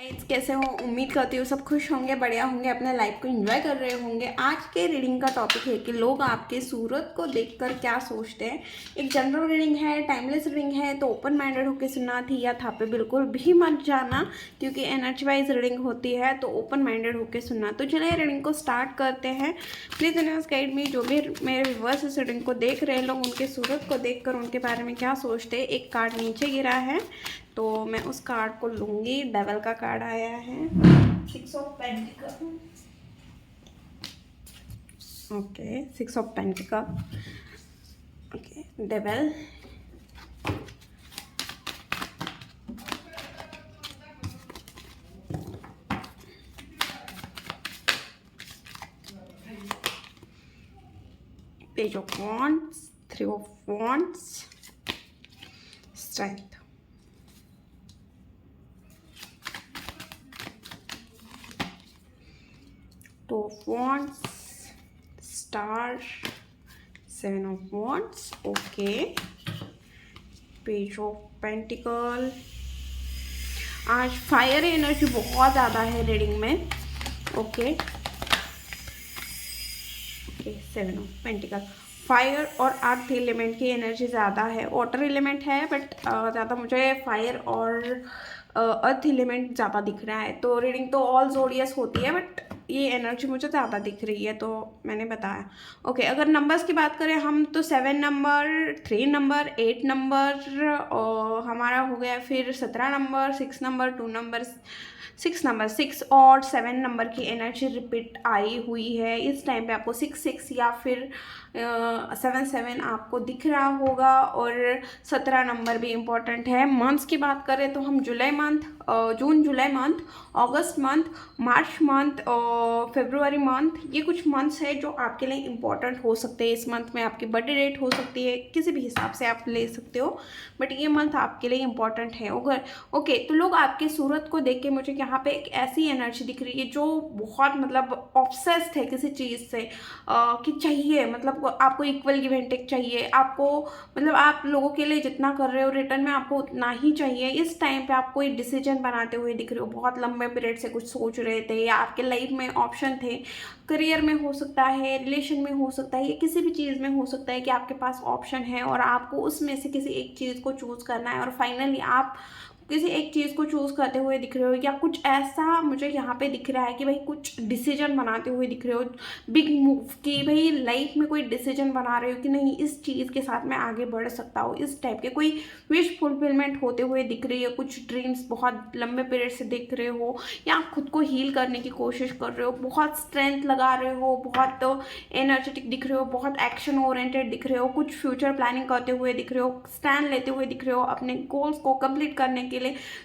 Guys, कैसे हो? उम्मीद करती हूँ सब खुश होंगे, बढ़िया होंगे, अपने लाइफ को एंजॉय कर रहे होंगे। आज के रीडिंग का टॉपिक है कि लोग आपके सूरत को देखकर क्या सोचते हैं। एक जनरल रीडिंग है, टाइमलेस रीडिंग है, तो ओपन माइंडेड होकर सुनना थी या था पे बिल्कुल भी मत जाना, क्योंकि एनर्जी वाइज रीडिंग होती है, तो ओपन माइंडेड होकर सुनना। तो चलिए रीडिंग को स्टार्ट करते हैं। प्लीज़ यूनिवर्स गाइड मी, जो भी मेरे व्यूअर्स इस रीडिंग को देख रहे हैं लोग, उनके सूरत को देखकर उनके बारे में क्या सोचते हैं। एक कार्ड नीचे गिरा है तो मैं उस कार्ड को लूंगी। डेवल का कार्ड आया है, 6 of pentacle. Okay, 6 of pentacle. Okay, devil. Page of wands, 3 of wands, strength. Two of Wands, Star, 7 of Wands, okay. Page of Pentacle. आज फायर एनर्जी बहुत ज़्यादा है रीडिंग में, ओके। 7 of pentacle. फायर और earth element की energy ज़्यादा है। Water element है बट ज़्यादा मुझे फायर और अर्थ एलिमेंट ज़्यादा दिख रहा है। तो रीडिंग तो ऑल जोडियस होती है बट ये एनर्जी मुझे ज़्यादा दिख रही है, तो मैंने बताया। ओके, अगर नंबर्स की बात करें हम तो 7 नंबर, 3 नंबर, 8 नंबर और हमारा हो गया, फिर 17 नंबर, 6 नंबर, 2 नंबर, 6 नंबर, 6 और 7 नंबर की एनर्जी रिपीट आई हुई है। इस टाइम पे आपको 6 या फिर 7 आपको दिख रहा होगा। और 17 नंबर भी इम्पॉर्टेंट है। मंथ्स की बात करें तो हम जुलाई मंथ, जून जुलाई मंथ, अगस्त मंथ, मार्च मंथ और फरवरी मंथ, ये कुछ मंथ्स है जो आपके लिए इम्पॉर्टेंट हो सकते हैं। इस मंथ में आपकी बर्थडे डेट हो सकती है, किसी भी हिसाब से आप ले सकते हो, बट ये मंथ आपके लिए इम्पॉर्टेंट है। ओके, तो लोग आपके सूरत को देख के मुझे यहाँ पे एक ऐसी एनर्जी दिख रही है जो बहुत मतलब ऑब्सेस्ड है किसी चीज़ से, कि चाहिए, मतलब आपको इक्वल गिव एंड टेक चाहिए। आपको मतलब आप लोगों के लिए जितना कर रहे हो रिटर्न में आपको उतना ही चाहिए। इस टाइम पे आप कोई डिसीजन बनाते हुए दिख रहे हो, बहुत लंबे पीरियड से कुछ सोच रहे थे या आपके लाइफ में ऑप्शन थे, करियर में हो सकता है, रिलेशन में हो सकता है, या किसी भी चीज़ में हो सकता है कि आपके पास ऑप्शन है और आपको उसमें से किसी एक चीज़ को चूज़ करना है और फाइनली आप किसी एक चीज़ को चूज़ करते हुए दिख रहे हो, या कुछ ऐसा मुझे यहाँ पे दिख रहा है कि भाई कुछ डिसीजन बनाते हुए दिख रहे हो, बिग मूव, कि भाई लाइफ में कोई डिसीजन बना रहे हो कि नहीं इस चीज़ के साथ मैं आगे बढ़ सकता हूँ। इस टाइप के कोई विश फुलफिलमेंट होते हुए दिख रही है। कुछ ड्रीम्स बहुत लंबे पीरियड से दिख रहे हो, या आप खुद को हील करने की कोशिश कर रहे हो, बहुत स्ट्रेंथ लगा रहे हो, बहुत एनर्जेटिक दिख रहे हो, बहुत एक्शन ओरिएंटेड दिख रहे हो, कुछ फ्यूचर प्लानिंग करते हुए दिख रहे हो, स्टैंड लेते हुए दिख रहे हो अपने गोल्स को कंप्लीट करने के लिए।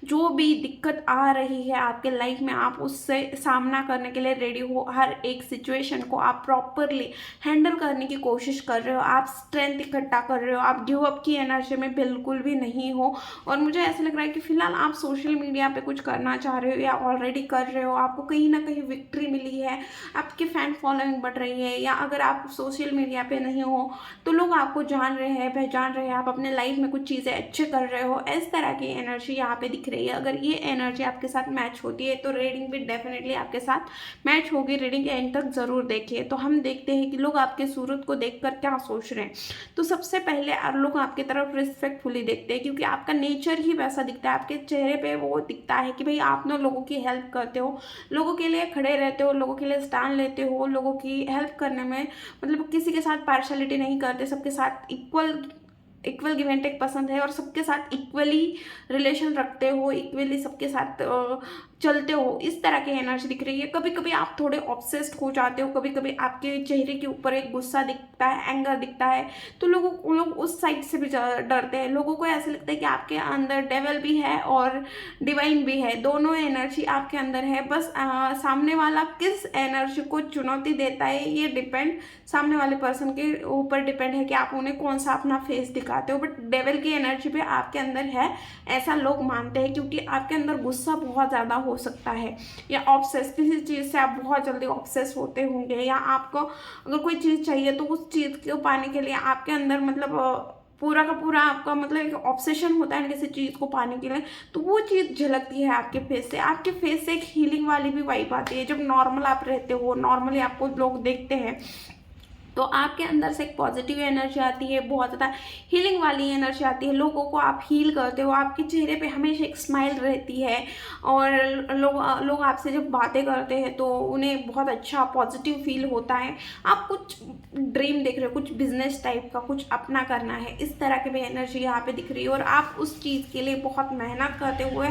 जो भी दिक्कत आ रही है आपके लाइफ में, आप उससे सामना करने के लिए रेडी हो। हर एक सिचुएशन को आप प्रॉपरली हैंडल करने की कोशिश कर रहे हो, आप स्ट्रेंथ इकट्ठा कर रहे हो, आप गिव अप की एनर्जी में बिल्कुल भी नहीं हो। और मुझे ऐसा लग रहा है कि फिलहाल आप सोशल मीडिया पे कुछ करना चाह रहे हो या ऑलरेडी कर रहे हो, आपको कहीं ना कहीं विक्ट्री मिली है, आपकी फैन फॉलोइंग बढ़ रही है, या अगर आप सोशल मीडिया पे नहीं हो तो लोग आपको जान रहे हैं, पहचान रहे हैं, आप अपने लाइफ में कुछ चीज़ें अच्छे कर रहे हो। इस तरह की एनर्जी यहाँ पे दिख रही है। अगर ये एनर्जी आपके साथ मैच होती है तो रीडिंग भी डेफिनेटली आपके साथ मैच होगी। रीडिंग एंड तक ज़रूर देखिए। तो हम देखते हैं कि लोग आपके सूरत को देखकर क्या सोच रहे हैं। तो सबसे पहले लोग आपकी तरफ रिस्पेक्टफुली देखते हैं, क्योंकि आपका नेचर ही वैसा दिखता है। आपके चेहरे पे वो दिखता है कि भाई आप ना लोगों की हेल्प करते हो, लोगों के लिए खड़े रहते हो, लोगों के लिए स्टैंड लेते हो, लोगों की हेल्प करने में मतलब किसी के साथ पार्शलिटी नहीं करते, सबके साथ इक्वल गिव एंड टेक पसंद है और सबके साथ इक्वली रिलेशन रखते हो, इक्वली सबके साथ चलते हो। इस तरह की एनर्जी दिख रही है। कभी कभी आप थोड़े ऑब्सेस्ड हो जाते हो, कभी कभी आपके चेहरे के ऊपर एक गुस्सा दिखता है, एंगर दिखता है, तो लोग उस साइड से भी डरते हैं। लोगों को ऐसा लगता है कि आपके अंदर डेविल भी है और डिवाइन भी है, दोनों एनर्जी आपके अंदर है। बस सामने वाला किस एनर्जी को चुनौती देता है ये डिपेंड सामने वाले पर्सन के ऊपर डिपेंड है कि आप उन्हें कौन सा अपना फेस दिखाते हो। बट डेविल की एनर्जी भी आपके अंदर है, ऐसा लोग मानते हैं, क्योंकि आपके अंदर गुस्सा बहुत ज़्यादा हो सकता है, या ऑब्सेस, किसी चीज़ से आप बहुत जल्दी ऑब्सेस होते होंगे, या आपको अगर कोई चीज़ चाहिए तो उस चीज़ को पाने के लिए आपके अंदर मतलब पूरा का पूरा आपका मतलब एक ऑब्सेशन होता है ना किसी चीज़ को पाने के लिए, तो वो चीज़ झलकती है आपके फेस से। आपके फेस से एक हीलिंग वाली भी वाइब आती है। जब नॉर्मल आप रहते हो, नॉर्मली आपको लोग देखते हैं, तो आपके अंदर से एक पॉजिटिव एनर्जी आती है, बहुत ज़्यादा हीलिंग वाली एनर्जी आती है। लोगों को आप हील करते हो, आपके चेहरे पे हमेशा एक स्माइल रहती है, और लोग आपसे जब बातें करते हैं तो उन्हें बहुत अच्छा पॉजिटिव फील होता है। आप कुछ ड्रीम देख रहे हो, कुछ बिजनेस टाइप का कुछ अपना करना है, इस तरह की भी एनर्जी यहाँ पे दिख रही है, और आप उस चीज़ के लिए बहुत मेहनत करते हुए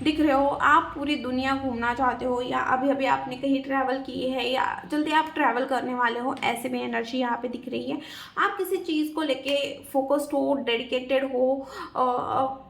दिख रहे हो। आप पूरी दुनिया घूमना चाहते हो, या अभी अभी आपने कहीं ट्रैवल की है, या जल्दी आप ट्रैवल करने वाले हो, ऐसे में एनर्जी यहाँ पे दिख रही है। आप किसी चीज़ को लेके फोकस्ड हो, डेडिकेटेड हो,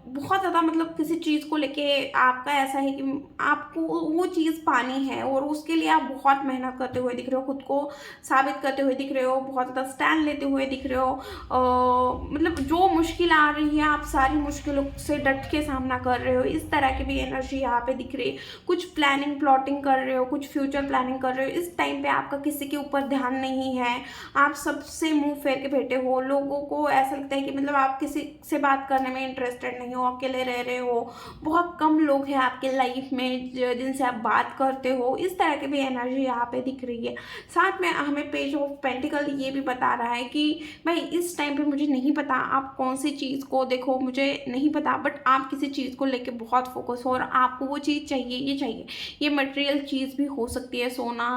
बहुत ज़्यादा मतलब किसी चीज़ को लेके आपका ऐसा है कि आपको वो चीज़ पानी है, और उसके लिए आप बहुत मेहनत करते हुए दिख रहे हो, खुद को साबित करते हुए दिख रहे हो, बहुत ज़्यादा स्टैंड लेते हुए दिख रहे हो। मतलब जो मुश्किल आ रही है, आप सारी मुश्किलों से डट के सामना कर रहे हो, इस तरह की भी एनर्जी यहाँ पे दिख रही है। कुछ प्लानिंग प्लॉटिंग कर रहे हो, कुछ फ्यूचर प्लानिंग कर रहे हो। इस टाइम पे आपका किसी के ऊपर ध्यान नहीं है, आप सबसे मुंह फेर के बैठे हो। लोगों को ऐसा लगता है कि मतलब आप किसी से बात करने में इंटरेस्टेड नहीं हो, अकेले रह रहे हो, बहुत कम लोग हैं आपके लाइफ में जिनसे आप बात करते हो। इस तरह की भी एनर्जी यहाँ पे दिख रही है। साथ में हमें पेज ऑफ पेंटिकल ये भी बता रहा है कि भाई इस टाइम पे मुझे नहीं पता आप कौन सी चीज़ को देखो, मुझे नहीं पता, बट आप किसी चीज़ को लेके बहुत फोकस हो, और आपको वो चीज़ चाहिए, ये चाहिए। ये मटेरियल चीज़ भी हो सकती है, सोना,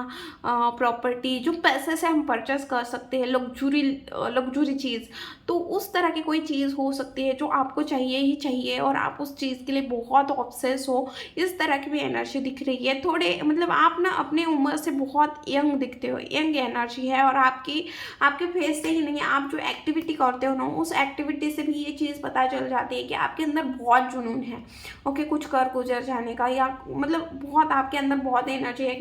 प्रॉपर्टी, जो पैसे से हम परचेस कर सकते हैं, लग्जरी चीज़, तो उस तरह की कोई चीज़ हो सकती है जो आपको चाहिए ही चाहिए, और आप उस चीज़ के लिए बहुत ऑब्सेस हो। इस तरह की भी एनर्जी दिख रही है। थोड़े मतलब आप ना अपने उम्र से बहुत यंग दिखते हो, यंग एनर्जी है, और आपके फेस से ही नहीं, आप जो एक्टिविटी करते हो ना, उस एक्टिविटी से भी ये चीज़ पता चल जाती है कि आपके अंदर बहुत जुनून है, ओके, कुछ कर गुजर जाने का, या मतलब बहुत आपके अंदर बहुत एनर्जी है।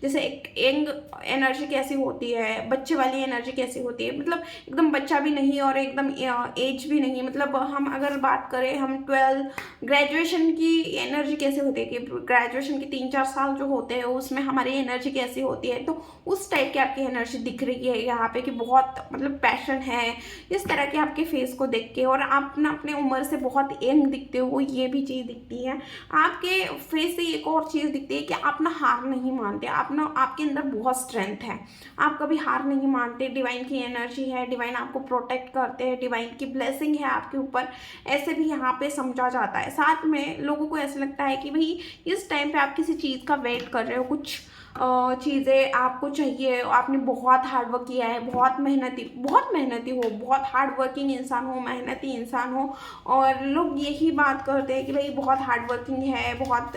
जैसे एक यंग एनर्जी कैसी होती है, बच्चे वाली एनर्जी कैसी होती है, मतलब एकदम बच्चा भी नहीं और एकदम एज भी नहीं। मतलब हम अगर बात करें, हम 12 ग्रेजुएशन की एनर्जी कैसे होती है कि ग्रेजुएशन के 3-4 साल जो होते हैं उसमें हमारी एनर्जी कैसी होती है, तो उस टाइप की आपकी एनर्जी दिख रही है यहाँ पे कि बहुत मतलब पैशन है इस तरह के आपके फेस को देख के, और आप ना अपने उम्र से बहुत यंग दिखते हो, ये भी चीज़ दिखती है। आपके फेस से एक और चीज़ दिखती है कि आप ना हार नहीं मानते, आप ना आपके अंदर बहुत स्ट्रेंथ है, आप कभी हार नहीं मानते। डिवाइन की एनर्जी है, डिवाइन आपको प्रोटेक्ट करते हैं, डिवाइन की ब्लेसिंग है आपके ऊपर, ऐसे भी यहाँ पे समझा जाता है। साथ में लोगों को ऐसा लगता है कि भाई इस टाइम पे आप किसी चीज़ का वेट कर रहे हो, कुछ चीज़ें आपको चाहिए, आपने बहुत हार्ड वर्क किया है, बहुत मेहनती हो, बहुत हार्ड वर्किंग इंसान हो, मेहनती इंसान हो, और लोग यही बात करते हैं कि भाई बहुत हार्ड वर्किंग है, बहुत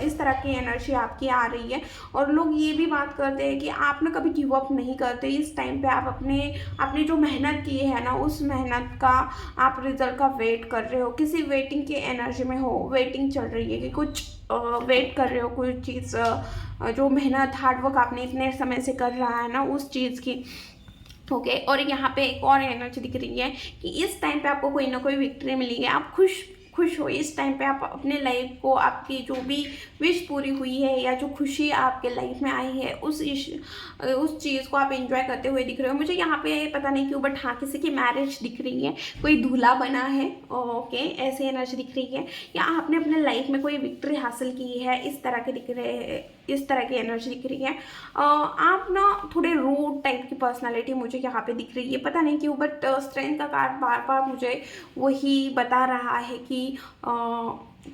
इस तरह की एनर्जी आपकी आ रही है। और लोग ये भी बात करते हैं कि आप ना कभी गिव अप नहीं करते। इस टाइम पे आप अपने जो मेहनत की है ना, उस मेहनत का आप रिजल्ट का वेट कर रहे हो, किसी वेटिंग की एनर्जी में हो, वेटिंग चल रही है कि कुछ वेट कर रहे हो, कोई चीज़ जो मेहनत हार्डवर्क आपने इतने समय से कर रहा है ना, उस चीज़ की, ओके। और यहाँ पे एक और एनर्जी दिख रही है कि इस टाइम पे आपको कोई ना कोई विक्ट्री मिली है, आप खुश हो। इस टाइम पे आप अपने लाइफ को, आपकी जो भी विश पूरी हुई है या जो खुशी आपके लाइफ में आई है, उस चीज़ को आप एंजॉय करते हुए दिख रहे हो। मुझे यहाँ पे पता नहीं क्यों, बट हाँ, किसी की मैरिज दिख रही है, कोई दूल्हा बना है, ओके, ऐसी एनर्जी दिख रही है, या आपने अपने लाइफ में कोई विक्ट्री हासिल की है, इस तरह के दिख रहे हैं, इस तरह की एनर्जी दिख रही है। आप ना थोड़े रूड टाइप की पर्सनालिटी मुझे यहाँ पे दिख रही है, पता नहीं क्यों, बट स्ट्रेंथ का कार्ड बार बार मुझे वही बता रहा है कि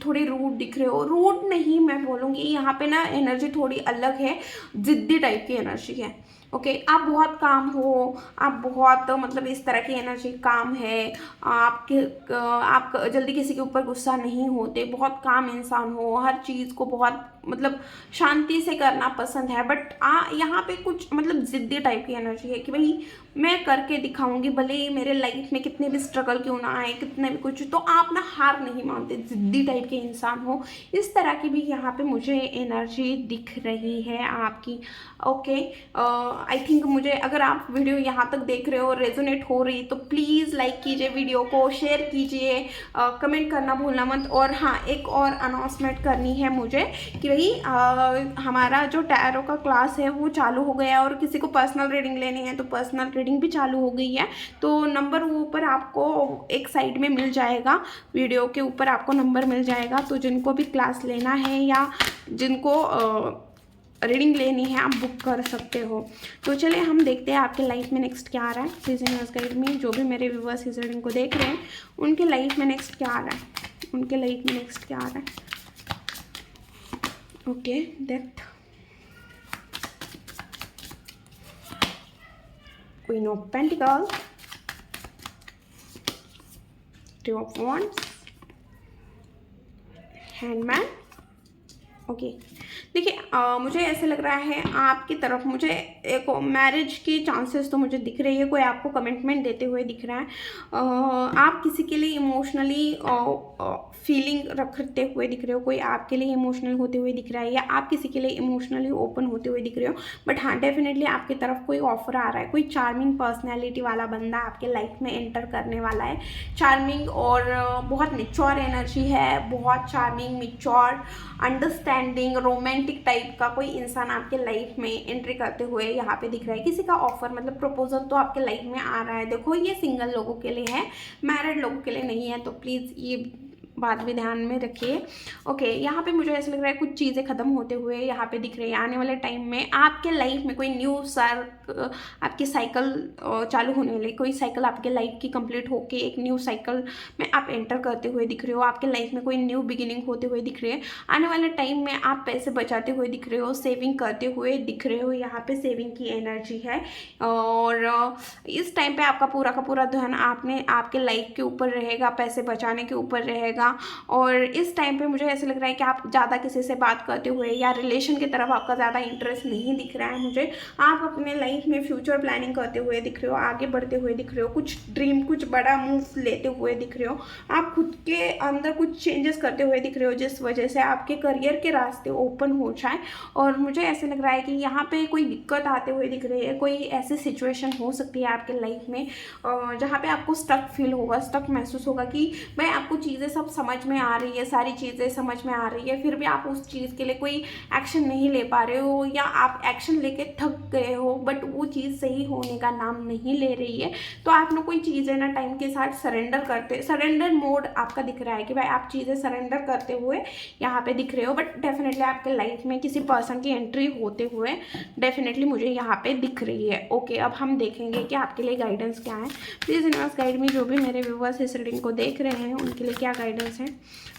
थोड़ी रूड दिख रहे हो। रूड नहीं मैं बोलूँगी, यहाँ पे ना एनर्जी थोड़ी अलग है, जिद्दी टाइप की एनर्जी है, ओके। आप बहुत काम हो, आप बहुत मतलब इस तरह की एनर्जी काम है, आप जल्दी किसी के ऊपर गुस्सा नहीं होते, बहुत काम इंसान हो, हर चीज़ को बहुत मतलब शांति से करना पसंद है, बट यहाँ पे कुछ मतलब ज़िद्दी टाइप की एनर्जी है कि भाई मैं करके दिखाऊंगी, भले ही मेरे लाइफ में कितने भी स्ट्रगल क्यों ना आए, कितने भी कुछ, तो आप ना हार नहीं मानते, ज़िद्दी टाइप के इंसान हो। इस तरह की भी यहाँ पे मुझे एनर्जी दिख रही है आपकी, ओके। आई थिंक मुझे, अगर आप वीडियो यहाँ तक देख रहे हो, रेजोनेट हो रही, तो प्लीज़ लाइक कीजिए वीडियो को, शेयर कीजिए, कमेंट करना भूलना मत। और हाँ, एक और अनाउंसमेंट करनी है मुझे कि भाई हमारा जो टैरो का क्लास है वो चालू हो गया है, और किसी को पर्सनल रीडिंग लेनी है तो पर्सनल रीडिंग भी चालू हो गई है। तो नंबर ऊपर आपको एक साइड में मिल जाएगा, वीडियो के ऊपर आपको नंबर मिल जाएगा। तो जिनको भी क्लास लेना है या जिनको रीडिंग लेनी है, आप बुक कर सकते हो। तो चलिए हम देखते हैं आपके लाइफ में नेक्स्ट क्या आ रहा है। प्लीज़ यूनिवर्स गाइड में, जो भी मेरे व्यूअर्स इस रीडिंग को देख रहे हैं उनके लाइफ में नेक्स्ट क्या आ रहा है, उनके लाइफ में नेक्स्ट क्या आ रहा है। Okay, death, queen of pentacle, two of wands, handman. Okay, देखिए मुझे ऐसे लग रहा है आपकी तरफ मुझे एक मैरिज की चांसेस तो मुझे दिख रही है, कोई आपको कमिटमेंट देते हुए दिख रहा है। आप किसी के लिए इमोशनली फीलिंग रखते हुए दिख रहे हो, कोई आपके लिए इमोशनल होते हुए दिख रहा है, या आप किसी के लिए इमोशनली ओपन होते हुए दिख रहे हो। बट हाँ, डेफिनेटली आपकी तरफ कोई ऑफर आ रहा है, कोई चार्मिंग पर्सनैलिटी वाला बंदा आपके लाइफ में एंटर करने वाला है। चार्मिंग और बहुत मिच्योर एनर्जी है, बहुत charming, mature, understanding, romantic type का कोई इंसान आपके लाइफ में एंट्री करते हुए यहाँ पे दिख रहा है। किसी का ऑफर मतलब प्रपोजल तो आपके लाइफ में आ रहा है। देखो, ये सिंगल लोगों के लिए है, मैरिड लोगों के लिए नहीं है, तो प्लीज़ ये बात भी ध्यान में रखिए। ओके, यहाँ पे मुझे ऐसा लग रहा है कुछ चीज़ें ख़त्म होते हुए यहाँ पे दिख रही है। आने वाले टाइम में आपके लाइफ में कोई न्यू आपकी साइकिल चालू होने वाली, कोई साइकिल आपके लाइफ की कंप्लीट होके एक न्यू साइकिल में आप एंटर करते हुए दिख रहे हो। आपके लाइफ में कोई न्यू बिगिनिंग होते हुए दिख रही है। आने वाले टाइम में आप पैसे बचाते हुए दिख रहे हो, सेविंग करते हुए दिख रहे हो। यहाँ पे सेविंग की एनर्जी है, और इस टाइम पे आपका पूरा का पूरा ध्यान आपके लाइफ के ऊपर रहेगा, पैसे बचाने के ऊपर रहेगा। और इस टाइम पे मुझे ऐसा लग रहा है कि आप ज़्यादा किसी से बात करते हुए या रिलेशन की तरफ आपका ज़्यादा इंटरेस्ट नहीं दिख रहा है मुझे। आप अपने लाइफ में फ्यूचर प्लानिंग करते हुए दिख रहे हो, आगे बढ़ते हुए दिख रहे हो, कुछ ड्रीम, कुछ बड़ा मूव लेते हुए दिख रहे हो। आप खुद के अंदर कुछ चेंजेस करते हुए दिख रहे हो, जिस वजह से आपके करियर के रास्ते ओपन हो जाए। और मुझे ऐसे लग रहा है कि यहाँ पे कोई दिक्कत आते हुए दिख रही है, कोई ऐसी सिचुएशन हो सकती है आपके लाइफ में जहाँ पे आपको स्टक फील होगा, स्टक महसूस होगा कि भाई आपको चीज़ें सब समझ में आ रही है, सारी चीज़ें समझ में आ रही है, फिर भी आप उस चीज़ के लिए कोई एक्शन नहीं ले पा रहे हो, या आप एक्शन लेके थक गए हो, बट वो चीज़ सही होने का नाम नहीं ले रही है। तो आप लोग कोई चीज़ें ना टाइम के साथ सरेंडर मोड आपका दिख रहा है कि भाई आप चीज़ें सरेंडर करते हुए यहाँ पे दिख रहे हो। बट डेफिनेटली आपके लाइफ में किसी पर्सन की एंट्री होते हुए डेफिनेटली मुझे यहाँ पे दिख रही है। ओके, अब हम देखेंगे कि आपके लिए गाइडेंस क्या है। प्लीज़ यूनिवर्स गाइड में, जो भी मेरे व्यूअर्स इस रीडिंग को देख रहे हैं उनके लिए क्या गाइडेंस है।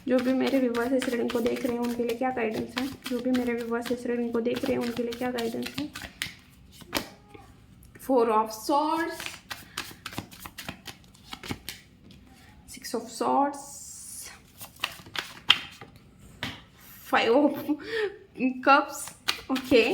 जो भी मेरे व्यूअर्स इस रीडिंग को देख रहे हैं उनके लिए क्या गाइडेंस है। जो भी मेरे व्यूअर्स इस रीडिंग को देख रहे हैं उनके लिए क्या गाइडेंस है। 4 of swords, 6 of swords, 5 of cups, okay,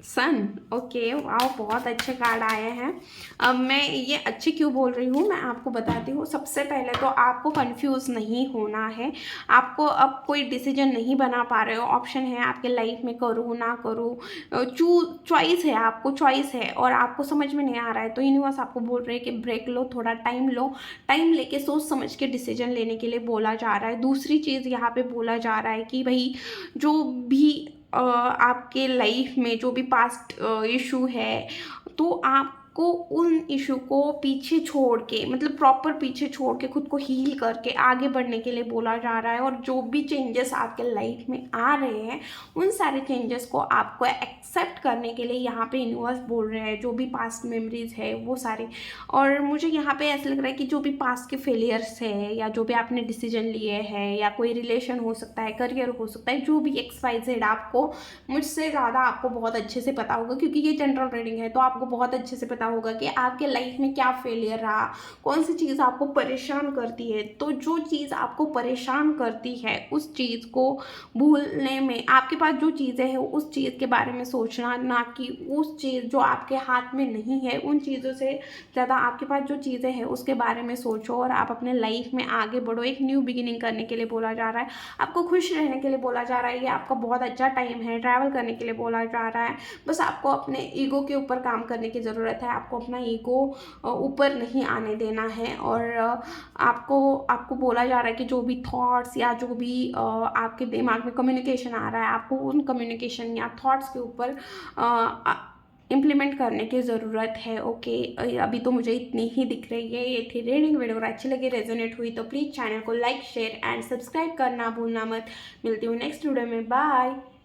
son. Okay, वाह, बहुत अच्छे कार्ड आए हैं। अब मैं ये अच्छे क्यों बोल रही हूँ, मैं आपको बताती हूँ। सबसे पहले तो आपको कंफ्यूज नहीं होना है। आपको अब कोई डिसीजन नहीं बना पा रहे हो, ऑप्शन है आपके लाइफ में, करूँ ना करूँ, चॉइस है, आपको चॉइस है और आपको समझ में नहीं आ रहा है। तो यूनिवर्स आपको बोल रहे हैं कि ब्रेक लो, थोड़ा टाइम लो, टाइम लेके सोच समझ के डिसीजन लेने के लिए बोला जा रहा है। दूसरी चीज़ यहाँ पे बोला जा रहा है कि भाई जो भी आपके लाइफ में जो भी पास्ट इशू है, तो आपको उन इशू को पीछे छोड़ के, मतलब प्रॉपर पीछे छोड़ के, खुद को हील करके आगे बढ़ने के लिए बोला जा रहा है। और जो भी चेंजेस आपके लाइफ में आ रहे हैं उन सारे चेंजेस को आपको एक्सेप्ट करने के लिए यहाँ पे यूनिवर्स बोल रहे हैं, जो भी पास्ट मेमोरीज है वो सारे। और मुझे यहाँ पे ऐसा लग रहा है कि जो भी पास्ट के फेलियर्स है, या जो भी आपने डिसीजन लिए हैं, या कोई रिलेशन हो सकता है, करियर हो सकता है, जो भी XYZ, आपको मुझसे ज़्यादा आपको बहुत अच्छे से पता होगा, क्योंकि ये जनरल रीडिंग है तो आपको बहुत अच्छे से पता होगा कि आपके लाइफ में क्या फेलियर रहा, कौन सी चीज़ आपको परेशान करती है। तो जो चीज़ आपको परेशान करती है उस चीज़ को भूलने में, आपके पास जो चीज़ें हैं उस चीज़ के बारे में सोचना, ना कि उस चीज़ जो आपके हाथ में नहीं है, उन चीज़ों से ज़्यादा आपके पास जो चीज़ें हैं उसके बारे में सोचो और आप अपने लाइफ में आगे बढ़ो। एक न्यू बिगिनिंग करने के लिए बोला जा रहा है, आपको खुश रहने के लिए बोला जा रहा है, ये आपका बहुत अच्छा टाइम है, ट्रैवल करने के लिए बोला जा रहा है। बस आपको अपने ईगो के ऊपर काम करने की ज़रूरत है, आपको अपना ईगो ऊपर नहीं आने देना है। और आपको आपको बोला जा रहा है कि जो भी थॉट्स या जो भी आपके दिमाग में कम्युनिकेशन आ रहा है, आपको उन कम्युनिकेशन या थॉट्स के ऊपर इम्प्लीमेंट करने की ज़रूरत है। ओके, अभी तो मुझे इतनी ही दिख रही है। ये थी रीडिंग वीडियो। अगर अच्छी लगी, रेजोनेट हुई तो प्लीज़ चैनल को लाइक शेयर एंड सब्सक्राइब करना भूलना मत। मिलती हूँ नेक्स्ट वीडियो में। बाय।